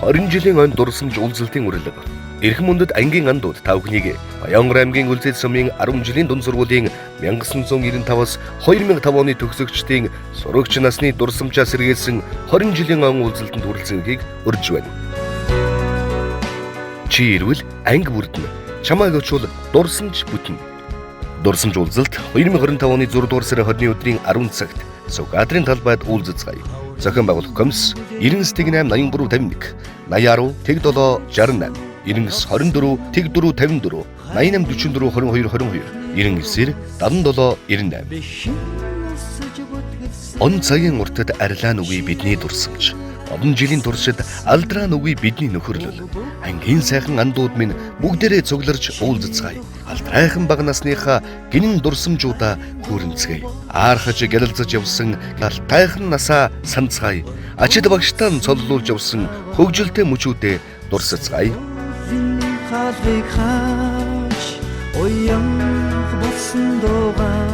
20 жилийн он дурсамж уулзалтын урилга. Эрхэм мөндөд ангийн андууд та бүхнийг Баянгар аймгийн Үлзий сумын 10 жилийн дунд сургуулийн 1995-аас 2005 оны төгсөгчдийн сурагч насны дурсамжаас сэргээсэн 20 жилийн он уулзалтанд хүрэлцэнгийг урьж байна. Чи ирвэл анги бүрдэн, чамайг очвол дурсамж бүтэн. Дурсамж уулзалт 2025 оны 6 дугаар сарын 20-ны өдрийн 10 цагт Сүгадрын талбайд уулзацгаая. Зохион байгуулах комисс 99 83 51 80 17 68 99 24 4 54 88 44 22 22 99 77 98. Он цагийн уртад арилаан үгүй бидний дурсамж. Олон жилийн туршид алдраа нүгий бидний нөхөрлөл. Ангийн сайхан андууд минь бүгдээрээ цугларч уулзцгаая. Алдрайхан бага насныхаа гинэн дурсамжуудаа хүрэнцгээе. Аархаж гялалзаж явсан тайхан насаа санацгаая. Ачид багштан цоллуулж явсан хөгжилтэй мөчүүдээ дурсацгаая. Оянх болсон дуугаа